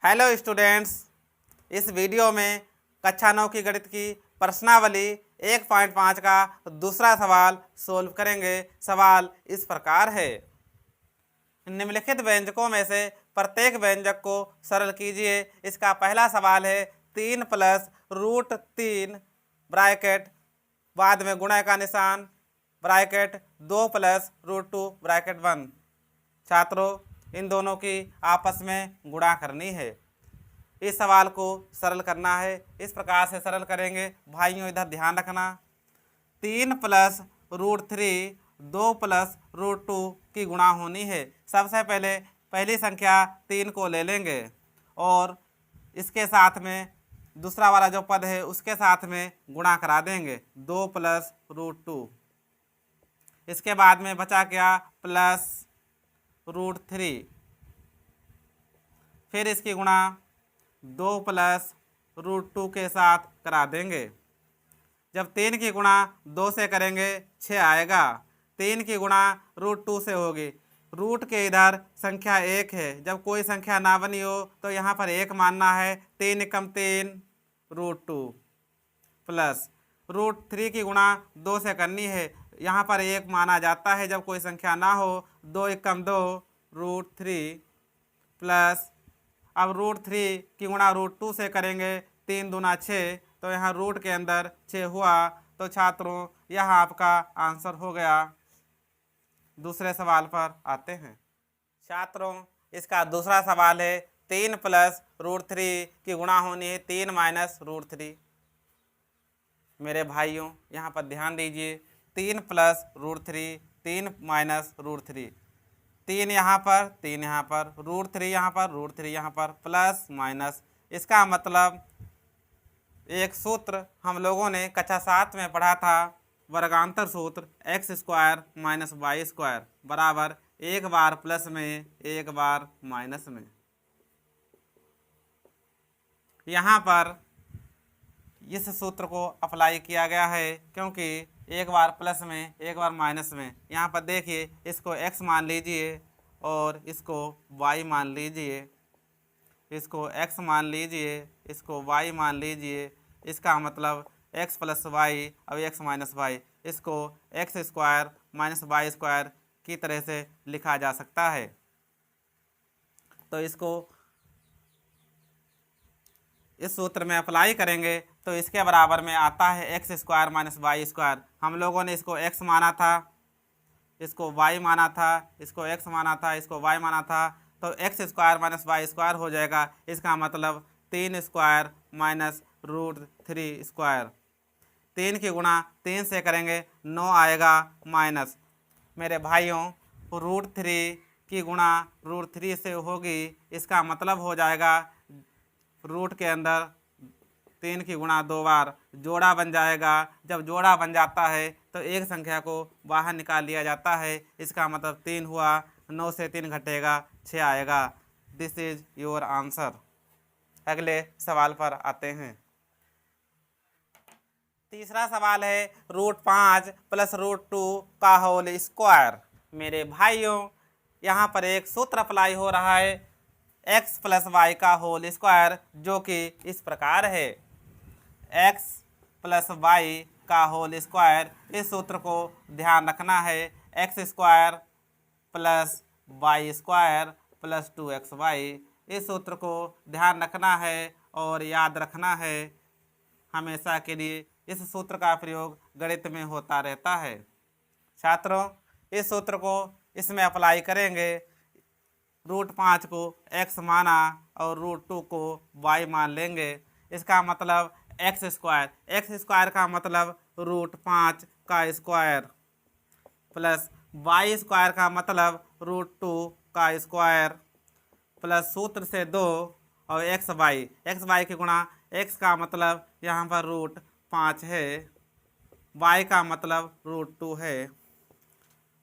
Hello students, इस video में कक्षा 9 की गणित की प्रश्नावली 1.5 का दूसरा सवाल सोल्व करेंगे। सवाल इस प्रकार है, निम्नलिखित व्यंजकों में से प्रत्येक व्यंजक को सरल कीजिए। इसका पहला सवाल है 3 प्लस रूट 3 ब्रैकेट बाद में गुणा का निशान ब्रैकेट 2 प्लस रूट 2 ब्रैकेट 1। छात्रों, इन दोनों की आपस में गुणा करनी है। इस सवाल को सरल करना है। इस प्रकार से सरल करेंगे। भाइयों, इधर ध्यान रखना, 3 प्लस रूट 3 2 प्लस रूट 2 की गुणा होनी है। सबसे पहले पहली संख्या 3 को ले लेंगे और इसके साथ में दूसरा वाला जो पद है उसके साथ में गुणा करा देंगे, 2 प्लस रूट 2। इसके बाद में बचा क्या, प्लस रूट 3। फिर इसकी गुणा 2 प्लस रूट 2 के साथ करा देंगे। जब 3 की गुणा 2 से करेंगे 6 आएगा। 3 की गुणा रूट 2 से होगी। रूट के इधर संख्या 1 है। जब कोई संख्या ना बनी हो तो यहाँ पर 1 मानना है। 3 एकम 3 रूट 2 प्लस रूट 3 की गुणा 2 से करनी है। यहाँ पर 1 माना जाता है जब कोई संख्या ना हो। 2 एकम 2 रूट 3 प्लस अब रूट 3 की गुणा रूट 2 से करेंगे, 3 दूना 6, तो यहाँ रूट के अंदर 6 हुआ। तो छात्रों, यह आपका आंसर हो गया। दूसरे सवाल पर आते हैं। छात्रों, इसका दूसरा सवाल है 3 प्लस रूट 3 की गुणा होनी है 3 माइनस रूट 3। मेरे भाइयों, यहाँ पर ध्यान दीजिए, 3 प्लस रूट 3 3 माइनस रूट 3, 3 यहाँ पर 3 यहाँ पर, रूट 3 यहाँ पर रूट 3 यहाँ पर, प्लस माइनस। इसका मतलब एक सूत्र हम लोगों ने कक्षा 7 में पढ़ा था, वर्गांतर सूत्र, x square minus y square बराबर एक बार प्लस में एक बार माइनस में। यहाँ पर इस सूत्र को अप्लाई किया गया है क्योंकि एक बार प्लस में एक बार माइनस में। यहाँ पर देखिए, इसको x मान लीजिए और इसको y मान लीजिए, इसको x मान लीजिए, इसको y मान लीजिए। इसका मतलब x प्लस वाई अब x माइनस वाई, इसको x square minus y square की तरह से लिखा जा सकता है। तो इसको इस सूत्र में अप्लाई करेंगे तो इसके बराबर में आता है x square minus y square. हम लोगों ने इसको x माना था, इसको y माना था, इसको x माना था, इसको y माना था, तो x square minus y square हो जाएगा। इसका मतलब 3 स्क्वायर माइनस रूट 3 स्क्वायर। 3 की गुणा 3 से करेंगे 9 आएगा माइनस। मेरे भाइयों, रूट 3 की गुणा रूट 3 से होगी। इसका मतलब हो जाएगा रूट के अंदर 3 की गुणा 2 बार जोड़ा बन जाएगा। जब जोड़ा बन जाता है तो एक संख्या को बाहर निकाल लिया जाता है। इसका मतलब 3 हुआ, 9 से 3 घटेगा 6 आएगा। This is your answer. अगले सवाल पर आते हैं। तीसरा सवाल है रूट 5 प्लस रूट 2 का होल स्क्वायर। मेरे भाइयों, यहाँ पर एक सूत्र अप्लाई हो रहा है, x प्लस वाई का होल स्क्वायर, जो कि इस प्रकार है, x प्लस वाई का होल स्क्वायर। इस सूत्र को ध्यान रखना है, x square plus y square plus 2xy। इस सूत्र को ध्यान रखना है और याद रखना है। हमेशा के लिए इस सूत्र का प्रयोग गणित में होता रहता है। छात्रों, इस सूत्र को इसमें अप्लाई करेंगे। रूट 5 को x माना और रूट 2 को y मान लेंगे। इसका मतलब एक्स स्क्वायर का मतलब रूट 5 का स्क्वायर प्लस वाई स्क्वायर का मतलब रूट 2 का स्क्वायर प्लस सूत्र से 2 और एक्स वाई की गुणा। x का मतलब यहाँ पर रूट 5 है, y का मतलब रूट 2 है।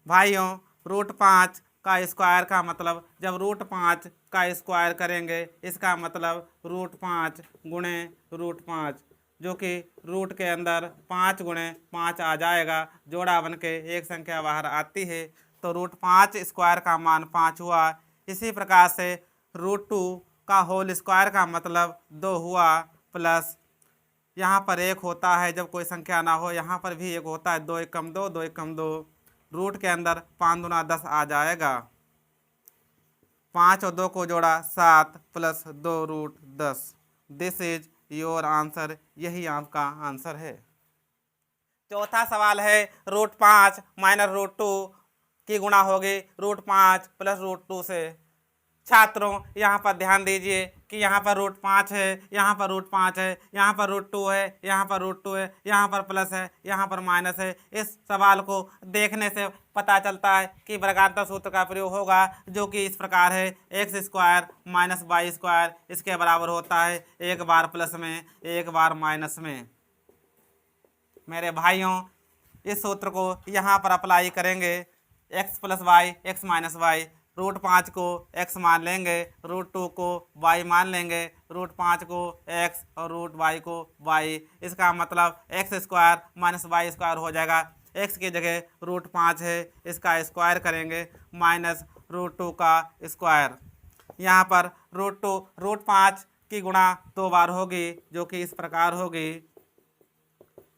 भाइयों, रूट 5 का स्क्वायर का मतलब जब रूट 5 का स्क्वायर करेंगे, इसका मतलब रूट 5 गुणे रूट 5, जो कि रूट के अंदर 5 गुणे 5 आ जाएगा। जोड़ा बन के एक संख्या बाहर आती है, तो रूट 5 स्क्वायर का मान 5 हुआ। इसी प्रकार से रूट 2 का होल स्क्वायर का मतलब 2 हुआ, प्लस यहाँ पर 1 होता है जब कोई संख्या ना हो, यहाँ पर भी 1 होता है, 2 एकम 2, 2 एकम 2, रूट के अंदर 5 दूना 10 आ जाएगा, 5 और 2 को जोड़ा 7 plus 2 root 10। This is your answer, यही आपका आंसर है। चौथा सवाल है रूट 5 माइनस रूट 2 की गुणा होगी रूट 5 प्लस रूट 2 से। छात्रों यहाँ पर ध्यान दीजिए कि यहाँ पर रूट 5 है, यहाँ पर रूट 5 है, यहाँ पर रूट 2 है, यहाँ पर रूट 2 है, यहाँ पर प्लस है, यहाँ पर माइनस है। इस सवाल को देखने से पता चलता है कि वर्गांतर सूत्र का प्रयोग होगा, जो कि इस प्रकार है, x square minus y square इसके बराबर होता है एक बार प्लस में एक बार माइनस में। मेरे भाइयों, इस सूत्र को यहाँ पर अप्लाई करेंगे, x plus y x minus y, root 5 को x मान लेंगे, रूट 2 को y मान लेंगे, रूट 5 को x और रूट y को y। इसका मतलब x square minus y square हो जाएगा। x की जगह रूट 5 है, इसका स्क्वायर करेंगे, माइनस रूट 2 का स्क्वायर। यहाँ पर रूट 5 की गुणा 2 बार होगी, जो कि इस प्रकार होगी,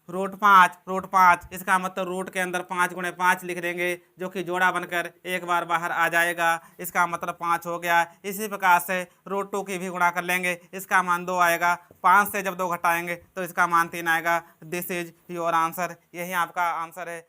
रूट 5 इसका मतलब रूट के अंदर 5 गुणे 5 लिख देंगे, जो कि जोड़ा बनकर एक बार बाहर आ जाएगा, इसका मतलब 5 हो गया। इसी प्रकार से रूट 2 की भी गुणा कर लेंगे, इसका मान 2 आएगा, 5 से जब 2 घटाएंगे तो इसका मान 3 आएगा। दिस इज योर आंसर, यही आपका आंसर है।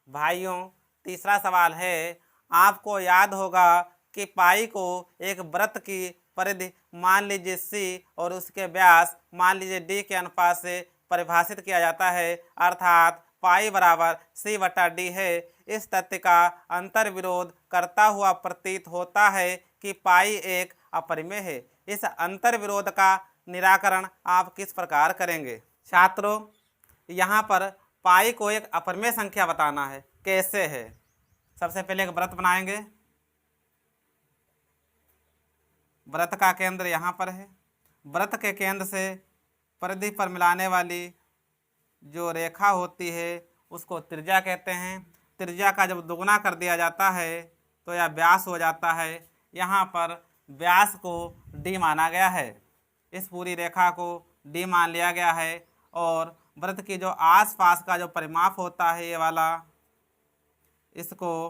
भाइयों, तीसरा सवाल है, आपको याद होगा कि पाई को एक वृत्त की परिधि मान लीजिए सी और उसके व्यास मान लीजिए डी के अनुपात से परिभाषित किया जाता है, अर्थात पाई बराबर सी बटा डी है। इस तथ्य का अंतर विरोध करता हुआ प्रतीत होता है कि पाई एक अपरिमेय है। इस अंतर विरोध का निराकरण आप किस प्रकार करेंगे? छात्रों, यहाँ पर पाई को एक अपरिमेय संख्या बताना है। कैसे है? सबसे पहले एक वृत्त बनाएंगे, वृत्त का केंद्र यहाँ पर है, वृत्त के केंद्र से परिधि पर मिलाने वाली जो रेखा होती है उसको त्रिज्या कहते हैं। त्रिज्या का जब दोगुना कर दिया जाता है तो यह व्यास हो जाता है। यहाँ पर व्यास को डी माना गया है, इस पूरी रेखा को डी मान लिया गया है, और वृत्त की जो आसपास का जो परिमाप होता है ये वाला, इसको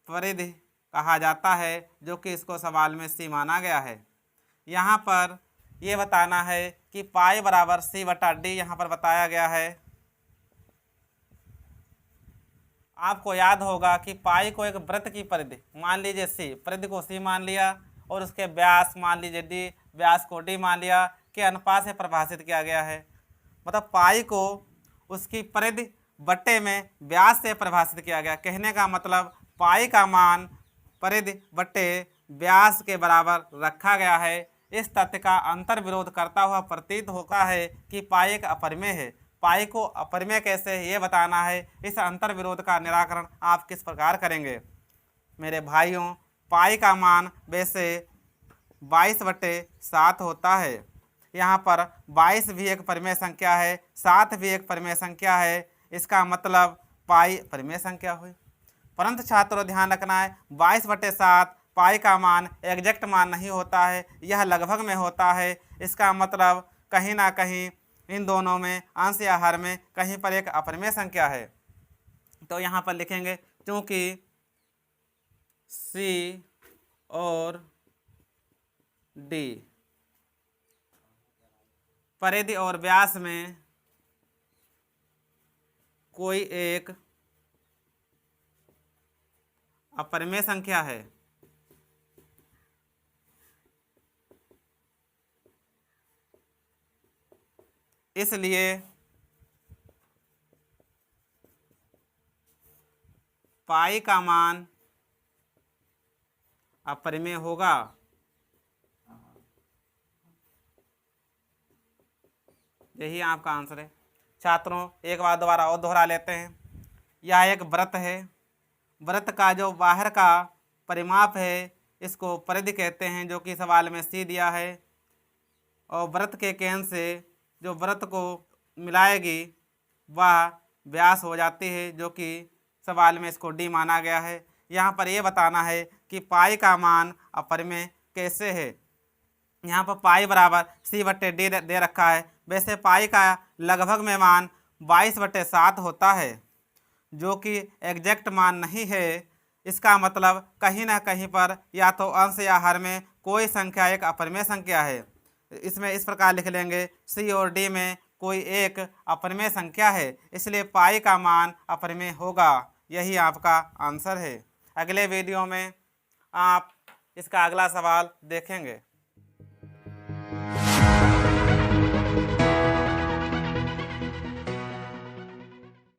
परिधि कहा जाता है, जो कि इसको सवाल में सी माना गया है। यहाँ पर ये बताना है कि पाई बराबर सी बटा डी यहाँ पर बताया गया है। आपको याद होगा कि पाई को एक वृत्त की परिधि मान लीजिए सी, परिधि को सी मान लिया और उसके व्यास मान लीजिए डी, व्यास को डी मान लिया, के अनुपात से परिभाषित किया गया है। मतलब पाई को उसकी परिधि बट्टे में व्यास से परिभाषित किया गया। कहने का मतलब पाई का मान परिधि बट्टे व्यास के बराबर रखा गया है। इस तथ्य का अंतर विरोध करता हुआ प्रतीत होता है कि पाई एक अपरिमेय है। पाई को अपरिमेय कैसे है ये बताना है। इस अंतर विरोध का निराकरण आप किस प्रकार करेंगे? मेरे भाइयों, पाई का मान वैसे 22/7 होता है। यहाँ पर 22 भी एक परिमेय संख्या है, 7 भी एक परिमेय संख्या है। इसका मतलब पाई परिमेय संख्या हुई। परंतु छात्रों, ध्यान रखना है, 22/7 पाई का मान एग्जैक्ट मान नहीं होता है, यह लगभग में होता है। इसका मतलब कहीं ना कहीं इन दोनों में, अंश या हर में, कहीं पर एक अपरिमेय संख्या है। तो यहाँ पर लिखेंगे, क्योंकि सी और डी परिधि और व्यास में कोई एक अपरिमेय संख्या है, इसलिए पाई का मान अपरिमेय होगा। यही आपका आंसर है। छात्रों, एक बार दोबारा और दोहरा लेते हैं। यह एक वृत्त है, वृत्त का जो बाहर का परिमाप है इसको परिधि कहते हैं, जो कि सवाल में सी दिया है, और वृत्त के केंद्र से जो वृत्त को मिलाएगी वह व्यास हो जाती है, जो कि सवाल में इसको डी माना गया है। यहाँ पर यह बताना है कि पाई का मान अपरिमेय कैसे है। यहाँ पर पाई बराबर C/D दे रखा है। वैसे पाई का लगभग में मान 22/7 होता है, जो कि एग्जैक्ट मान नहीं है। इसका मतलब कहीं ना कहीं पर या तो अंश या हर में कोई संख्या एक अपरिमेय संख्या है। इसमें इस प्रकार लिख लेंगे, C और D में कोई एक अपरिमेय संख्या है, इसलिए पाई का मान अपरिमेय होगा। यही आपका आंसर है। अगले वीडियो में आप इसका अगला सवाल देखेंगे।